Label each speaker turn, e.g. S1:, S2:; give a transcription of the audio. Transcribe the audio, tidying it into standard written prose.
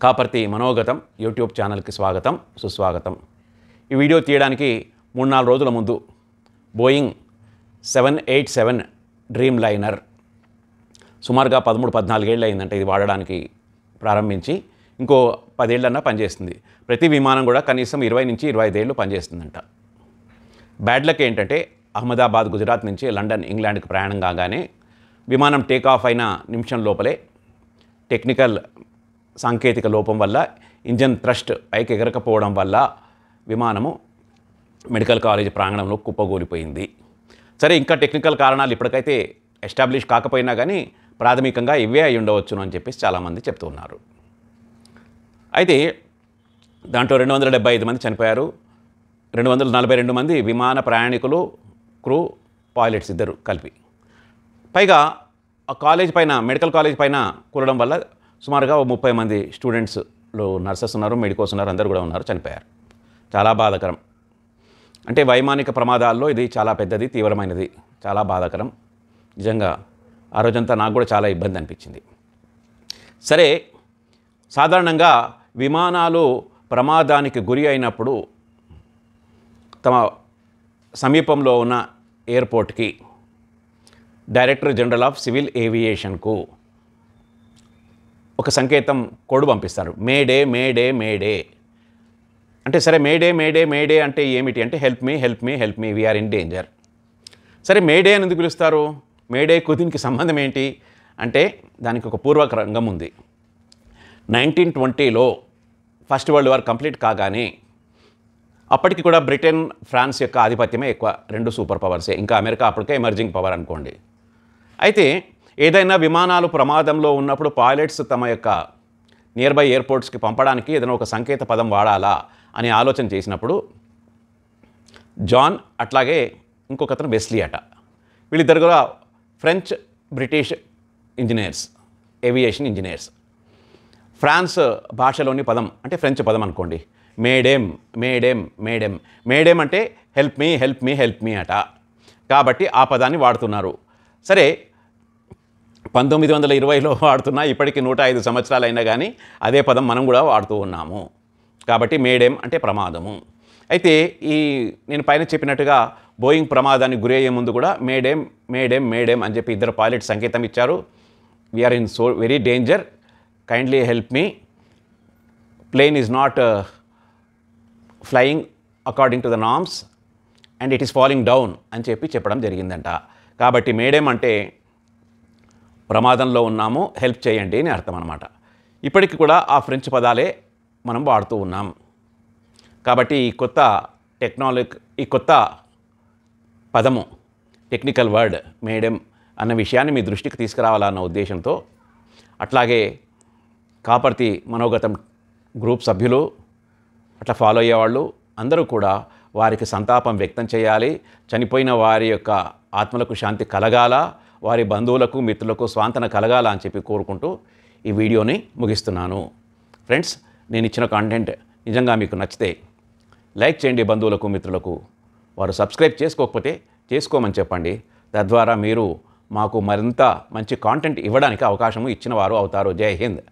S1: Kaparthi మనోగతం YouTube ఛానల్కి స్వాగతం సుస్వాగతం. ఈ వీడియో తీయడానికి 3-4 రోజుల ముందు బోయింగ్ 787 డ్రీమ్ లైనర్ సుమారుగా 13-14 ఏళ్ళు అయిందంటే ఇది వాడడానికి ప్రారంభించి ఇంకో 10 ఏళ్ళన్నా పనిచేస్తుంది. ప్రతి విమానం కూడా కనీసం 20 నుంచి 25 ఏళ్ళు పనిచేస్తుందంట. బ్యాడ్ లక్ ఏంటంటే అహ్మదాబాద్ గుజరాత్ నుంచి లండన్ ఇంగ్లాండ్కి ప్రయాణం కాగానే విమానం టేకాఫ్ అయిన నిమిషం లోపలే టెక్నికల్ సాంకేతిక లోపం వల్ల ఇంజన్ థ్రస్ట్ పైకి ఎగరకపోవడం వల్ల విమానము మెడికల్ కాలేజ్ ప్రాంగణంలో కుప్పగూలిపోయింది. సరే, ఇంకా టెక్నికల్ కారణాలు ఇప్పటికైతే ఎస్టాబ్లిష్ కాకపోయినా కానీ ప్రాథమికంగా ఇవే అయి ఉండవచ్చును అని చెప్పేసి చాలామంది చెప్తున్నారు. అయితే దాంట్లో 275 మంది చనిపోయారు. 242 మంది విమాన ప్రయాణికులు, క్రూ, పైలట్స్ ఇద్దరు కలిపి. పైగా ఆ కాలేజ్ పైన మెడికల్ కాలేజ్ పైన కూలడం వల్ల సుమారుగా 30 మంది స్టూడెంట్స్లో నర్సెస్ ఉన్నారు, మెడికోస్ ఉన్నారు, అందరూ కూడా ఉన్నారు, చనిపోయారు. చాలా బాధాకరం. అంటే వైమానిక ప్రమాదాల్లో ఇది చాలా పెద్దది, తీవ్రమైనది, చాలా బాధాకరం. నిజంగా ఆ రోజంతా నాకు కూడా చాలా ఇబ్బంది అనిపించింది. సరే, సాధారణంగా విమానాలు ప్రమాదానికి గురి అయినప్పుడు తమ సమీపంలో ఉన్న ఎయిర్పోర్ట్కి డైరెక్టర్ జనరల్ ఆఫ్ సివిల్ ఏవియేషన్కు ఒక సంకేతం కోడ్ పంపిస్తారు. మేడే మేడే మేడే అంటే, సరే మేడే మేడే మేడే అంటే ఏమిటి అంటే help me help me help me we are in danger. సరే, మేడే అని ఎందుకు పిలుస్తారు? మేడేకు దీనికి సంబంధం ఏంటి అంటే దానికి ఒక పూర్వక రంగం ఉంది. 1920లో ఫస్ట్ వరల్డ్ వార్ కంప్లీట్ కాగానే అప్పటికి కూడా బ్రిటన్, ఫ్రాన్స్ యొక్క ఆధిపత్యమే ఎక్కువ, 2 సూపర్ పవర్సే. ఇంకా అమెరికా అప్పటికే ఎమర్జింగ్ పవర్ అనుకోండి. అయితే ఏదైనా విమానాలు ప్రమాదంలో ఉన్నప్పుడు పైలట్స్ తమ యొక్క నియర్ బై ఎయిర్పోర్ట్స్కి పంపడానికి ఏదైనా ఒక సంకేత పదం వాడాలా అని ఆలోచన చేసినప్పుడు జాన్ అట్లాగే ఇంకొకతను వెస్లీ అట, వీళ్ళిద్దరు కూడా French British engineers, aviation engineers. France భాషలోని పదం అంటే ఫ్రెంచ్ పదం అనుకోండి, మేడేమ్ మేడేమ్ మేడేమ్. మేడేమ్ అంటే help me help me help మీ అట. కాబట్టి ఆ పదాన్ని వాడుతున్నారు. సరే, 1920లో వాడుతున్నా, ఇప్పటికి 105 సంవత్సరాలు అయినా కానీ అదే పదం మనం కూడా వాడుతూ ఉన్నాము. కాబట్టి మేడేమ్ అంటే ప్రమాదము. అయితే నేను పైన చెప్పినట్టుగా బోయింగ్ ప్రమాదానికి గురి అయ్యే ముందు కూడా మేడేమ్ మేడేమ్ మేడేమ్ అని చెప్పి ఇద్దరు పైలట్ సంకేతం ఇచ్చారు. We are in so very danger, kindly help me, plane is not flying according to the norms and it is falling down అని చెప్పడం జరిగిందంట. కాబట్టి మేడేమ్ అంటే ప్రమాదంలో ఉన్నాము, హెల్ప్ చేయండి అని అర్థం అన్నమాట. ఇప్పటికి కూడా ఆ ఫ్రెంచ్ పదాలే మనం వాడుతూ ఉన్నాం. కాబట్టి ఈ కొత్త పదము, టెక్నికల్ వర్డ్ మేడమ్ అన్న విషయాన్ని మీ దృష్టికి తీసుకురావాలన్న ఉద్దేశంతో, అట్లాగే కాపర్తి మనోగతం గ్రూప్ సభ్యులు, అట్లా ఫాలో అయ్యేవాళ్ళు అందరూ కూడా వారికి సంతాపం వ్యక్తం చేయాలి. చనిపోయిన వారి యొక్క ఆత్మలకు శాంతి కలగాల, వారి బంధువులకు మిత్రులకు స్వాంతన కలగాల అని చెప్పి కోరుకుంటూ ఈ వీడియోని ముగిస్తున్నాను. ఫ్రెండ్స్, నేను ఇచ్చిన కాంటెంట్ నిజంగా మీకు నచ్చితే లైక్ చేయండి. బంధువులకు మిత్రులకు, వారు సబ్స్క్రైబ్ చేసుకోకపోతే చేసుకోమని చెప్పండి. తద్వారా మీరు మాకు మరింత మంచి కాంటెంట్ ఇవ్వడానికి అవకాశం ఇచ్చిన వారు అవుతారు. జై హింద్.